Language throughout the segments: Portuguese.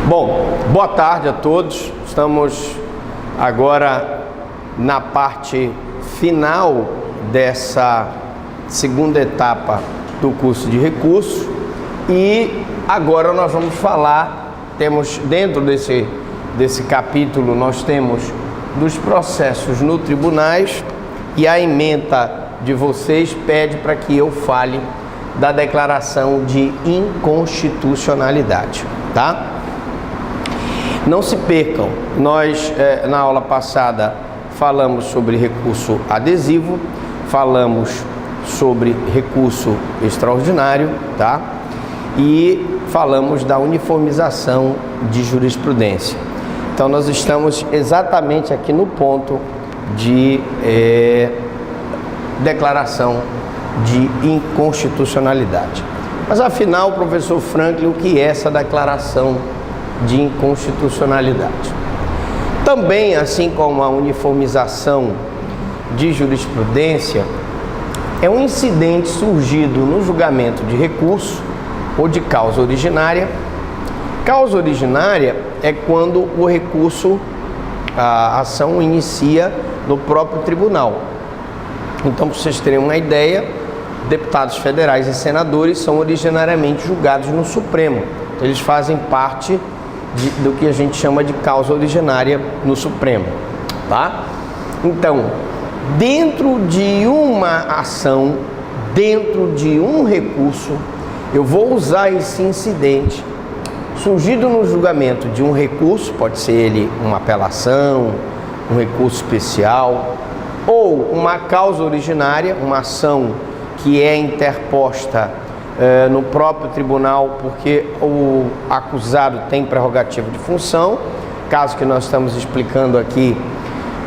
Bom, boa tarde a todos. Estamos agora na parte final dessa segunda etapa do curso de recursos e agora nós vamos falar, temos dentro desse capítulo, nós temos dos processos no tribunais e a ementa de vocês pede para que eu fale da declaração de inconstitucionalidade, tá? Não se percam, nós na aula passada falamos sobre recurso adesivo, falamos sobre recurso extraordinário, tá? E falamos da uniformização de jurisprudência. Então nós estamos exatamente aqui no ponto de declaração de inconstitucionalidade. Mas afinal, professor Franklin, o que é essa declaração de inconstitucionalidade? Também, assim como a uniformização de jurisprudência, é um incidente surgido no julgamento de recurso ou de causa originária. Causa originária é quando o recurso, a ação inicia no próprio tribunal. Então, para vocês terem uma ideia, deputados federais e senadores são originariamente julgados no Supremo. Eles fazem parte do que a gente chama de causa originária no Supremo, tá? Então, dentro de uma ação, dentro de um recurso, eu vou usar esse incidente surgido no julgamento de um recurso, pode ser ele uma apelação, um recurso especial, ou uma causa originária, uma ação que é interposta no próprio tribunal porque o acusado tem prerrogativa de função, caso que nós estamos explicando aqui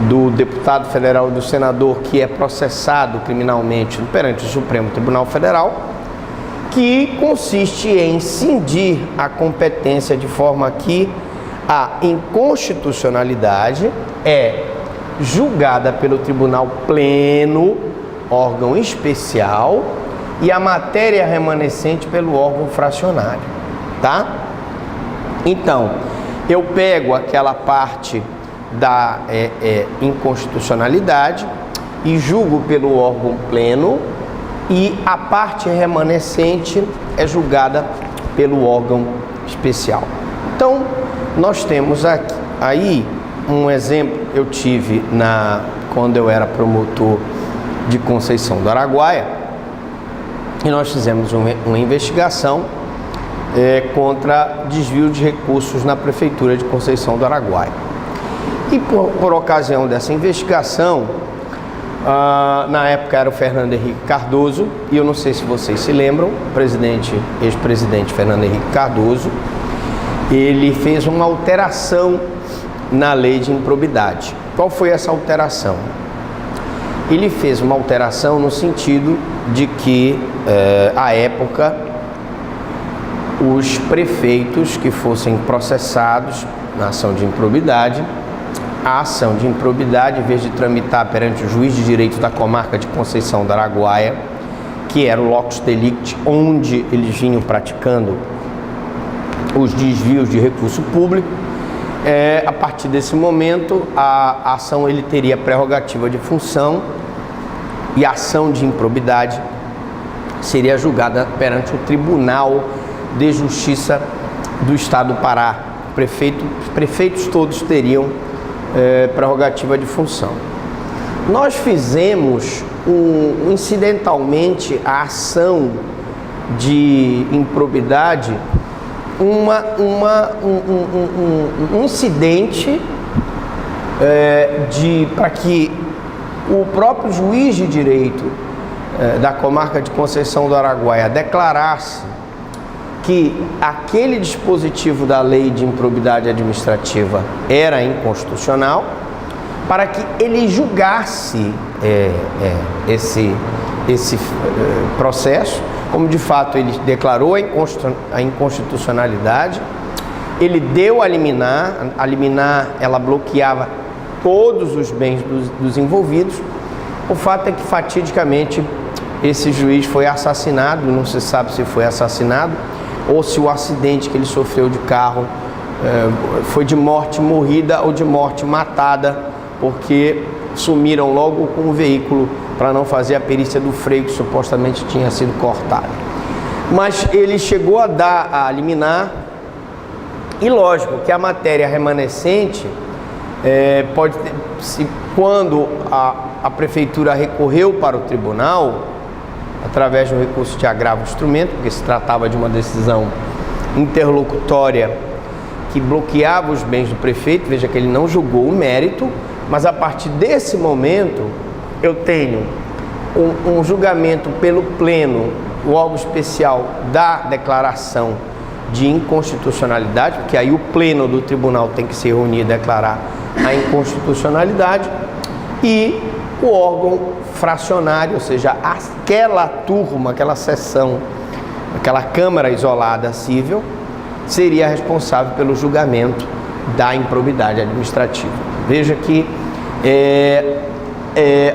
do deputado federal e do senador que é processado criminalmente perante o Supremo Tribunal Federal, que consiste em cindir a competência de forma que a inconstitucionalidade é julgada pelo Tribunal Pleno, órgão especial, e a matéria remanescente pelo órgão fracionário, tá? Então, eu pego aquela parte da inconstitucionalidade e julgo pelo órgão pleno e a parte remanescente é julgada pelo órgão especial. Então, nós temos aqui, aí um exemplo eu tive quando eu era promotor de Conceição do Araguaia, e nós fizemos uma investigação contra desvio de recursos na Prefeitura de Conceição do Araguaia. E por ocasião dessa investigação, na época era o Fernando Henrique Cardoso, e eu não sei se vocês se lembram, ex-presidente Fernando Henrique Cardoso, ele fez uma alteração na lei de improbidade. Qual foi essa alteração? Ele fez uma alteração no sentido de que, à época, os prefeitos que fossem processados na ação de improbidade, a ação de improbidade, em vez de tramitar perante o juiz de direito da comarca de Conceição do Araguaia, que era o locus delicti, onde eles vinham praticando os desvios de recurso público, a partir desse momento, a ação ele teria prerrogativa de função e a ação de improbidade seria julgada perante o Tribunal de Justiça do Estado do Pará. Os prefeitos todos teriam prerrogativa de função. Nós fizemos incidentalmente a ação de improbidade um incidente para que o próprio juiz de direito da comarca de Conceição do Araguaia declarasse que aquele dispositivo da lei de improbidade administrativa era inconstitucional, para que ele julgasse esse processo, como de fato ele declarou a inconstitucionalidade, ele deu a liminar, ela bloqueava todos os bens dos envolvidos. O fato é que fatidicamente esse juiz foi assassinado, não se sabe se foi assassinado ou se o acidente que ele sofreu de carro foi de morte morrida ou de morte matada, porque sumiram logo com o veículo para não fazer a perícia do freio que supostamente tinha sido cortado. Mas ele chegou a dar a liminar, e lógico que a matéria remanescente pode ter, quando a prefeitura recorreu para o tribunal, através de um recurso de agravo de instrumento, porque se tratava de uma decisão interlocutória que bloqueava os bens do prefeito, veja que ele não julgou o mérito, mas a partir desse momento eu tenho um julgamento pelo pleno, o órgão especial da declaração de inconstitucionalidade, porque aí o pleno do tribunal tem que se reunir e declarar a inconstitucionalidade, e o órgão fracionário, ou seja, aquela turma, aquela seção, aquela Câmara Isolada Cível, seria responsável pelo julgamento da improbidade administrativa. Veja que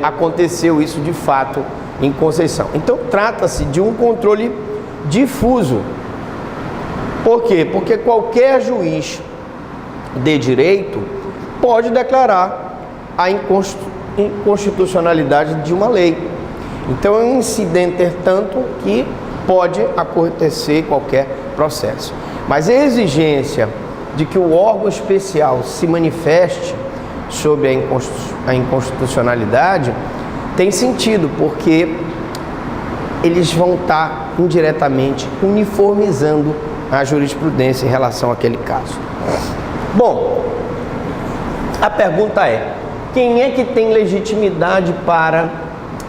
aconteceu isso de fato em Conceição. Então trata-se de um controle difuso. Por quê? Porque qualquer juiz de direito pode declarar a inconstitucionalidade de uma lei. Então é um incidente, tanto que pode acontecer qualquer processo. Mas a exigência de que o órgão especial se manifeste sobre a inconstitucionalidade tem sentido, porque eles vão estar indiretamente uniformizando a jurisprudência em relação àquele caso. Bom, a pergunta é: quem é que tem legitimidade para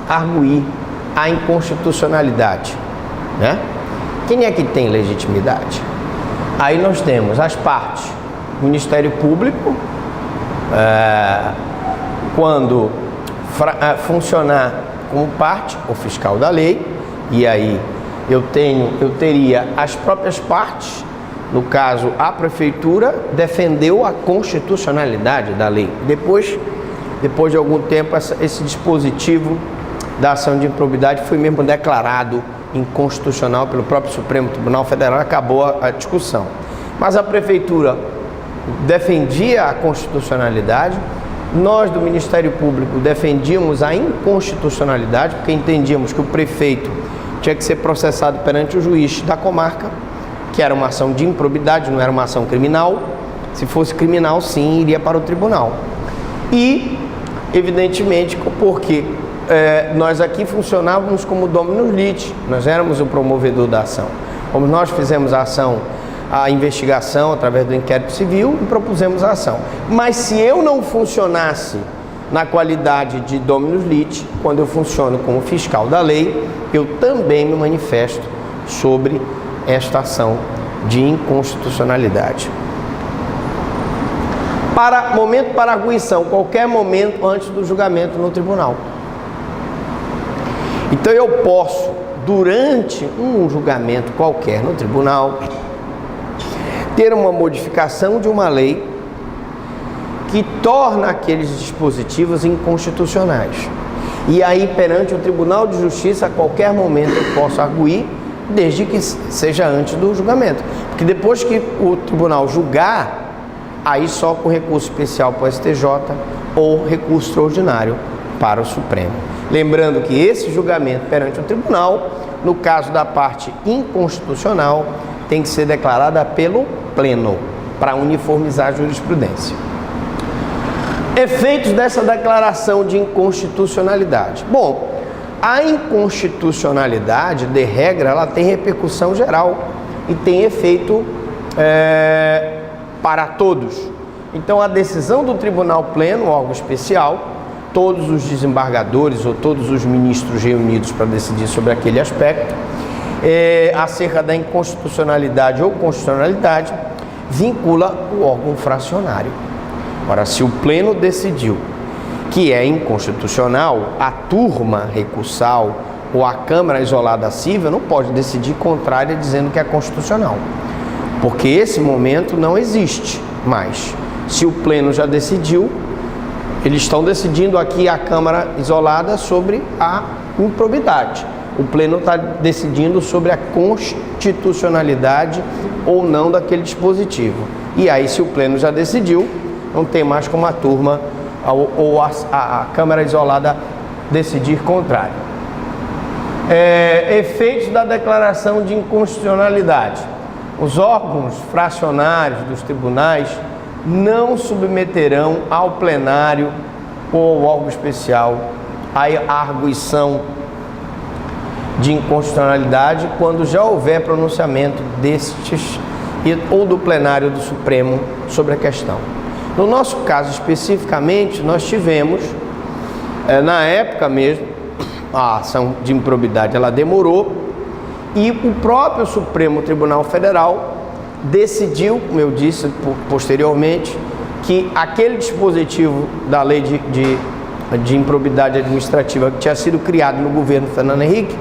arguir a inconstitucionalidade? Né? Quem é que tem legitimidade? Aí nós temos as partes. O Ministério Público, quando funcionar como parte, o fiscal da lei, e aí eu teria as próprias partes, no caso a prefeitura defendeu a constitucionalidade da lei. Depois de algum tempo, esse dispositivo da ação de improbidade foi mesmo declarado inconstitucional pelo próprio Supremo Tribunal Federal, acabou a discussão. Mas a prefeitura defendia a constitucionalidade, nós do Ministério Público defendíamos a inconstitucionalidade, porque entendíamos que o prefeito tinha que ser processado perante o juiz da comarca, que era uma ação de improbidade, não era uma ação criminal. Se fosse criminal, sim, iria para o tribunal. E, evidentemente, porque nós aqui funcionávamos como dominus litis, nós éramos o promovedor da ação. Como nós fizemos a ação, a investigação através do inquérito civil e propusemos a ação. Mas se eu não funcionasse na qualidade de dominus litis, quando eu funciono como fiscal da lei, eu também me manifesto sobre esta ação de inconstitucionalidade. Momento para arguição, qualquer momento antes do julgamento no tribunal. Então eu posso, durante um julgamento qualquer no tribunal, ter uma modificação de uma lei que torna aqueles dispositivos inconstitucionais. E aí, perante o Tribunal de Justiça, a qualquer momento eu posso arguir, desde que seja antes do julgamento. Porque depois que o tribunal julgar, aí só com recurso especial para o STJ ou recurso extraordinário para o Supremo. Lembrando que esse julgamento perante o tribunal, no caso da parte inconstitucional, tem que ser declarada pelo pleno, para uniformizar a jurisprudência. Efeitos dessa declaração de inconstitucionalidade. Bom, a inconstitucionalidade, de regra, ela tem repercussão geral e tem efeito para todos. Então, a decisão do Tribunal Pleno, órgão especial, todos os desembargadores ou todos os ministros reunidos para decidir sobre aquele aspecto, acerca da inconstitucionalidade ou constitucionalidade, vincula o órgão fracionário. Ora, se o Pleno decidiu que é inconstitucional, a turma recursal ou a Câmara Isolada Cível não pode decidir contrária dizendo que é constitucional, porque esse momento não existe mais. Se o Pleno já decidiu, eles estão decidindo aqui a Câmara Isolada sobre a improbidade. O pleno está decidindo sobre a constitucionalidade ou não daquele dispositivo. E aí, se o pleno já decidiu, não tem mais como a turma ou a Câmara Isolada decidir contrário. Efeitos da declaração de inconstitucionalidade. Os órgãos fracionários dos tribunais não submeterão ao plenário ou ao órgão especial a arguição de inconstitucionalidade quando já houver pronunciamento destes ou do plenário do Supremo sobre a questão. No nosso caso especificamente, nós tivemos, na época mesmo, a ação de improbidade ela demorou e o próprio Supremo Tribunal Federal decidiu, como eu disse posteriormente, que aquele dispositivo da lei de improbidade administrativa que tinha sido criado no governo Fernando Henrique,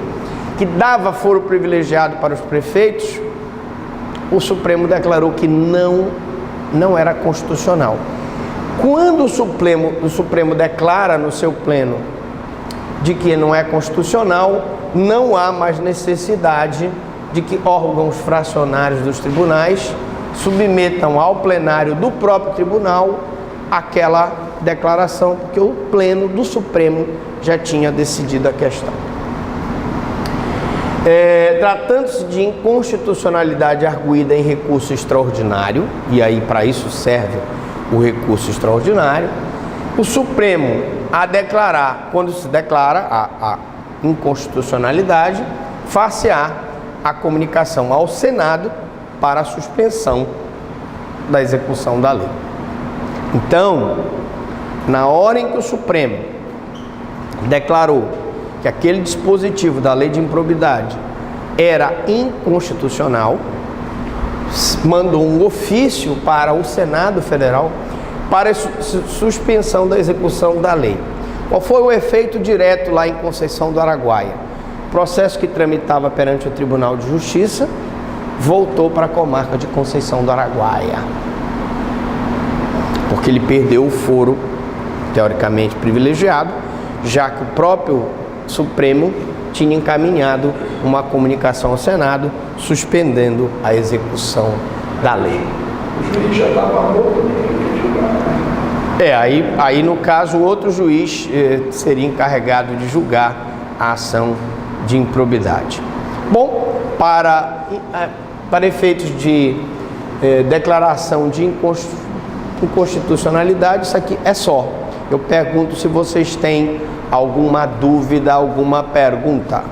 que dava foro privilegiado para os prefeitos, o Supremo declarou que não era constitucional. Quando o Supremo declara no seu pleno de que não é constitucional, não há mais necessidade de que órgãos fracionários dos tribunais submetam ao plenário do próprio tribunal aquela declaração, porque o pleno do Supremo já tinha decidido a questão. Tratando-se de inconstitucionalidade arguída em recurso extraordinário, e aí para isso serve o recurso extraordinário, o Supremo a declarar, quando se declara a inconstitucionalidade, far-se-á a comunicação ao Senado para a suspensão da execução da lei. Então, na hora em que o Supremo declarou que aquele dispositivo da lei de improbidade era inconstitucional, mandou um ofício para o Senado Federal para a suspensão da execução da lei. Qual foi o efeito direto lá em Conceição do Araguaia? O processo que tramitava perante o Tribunal de Justiça voltou para a comarca de Conceição do Araguaia, porque ele perdeu o foro teoricamente privilegiado, já que o próprio Supremo tinha encaminhado uma comunicação ao Senado suspendendo a execução da lei. O juiz já estava morto, aí no caso o outro juiz seria encarregado de julgar a ação de improbidade. Bom, para efeitos de declaração de inconstitucionalidade, isso aqui é só. Eu pergunto se vocês têm alguma dúvida, alguma pergunta.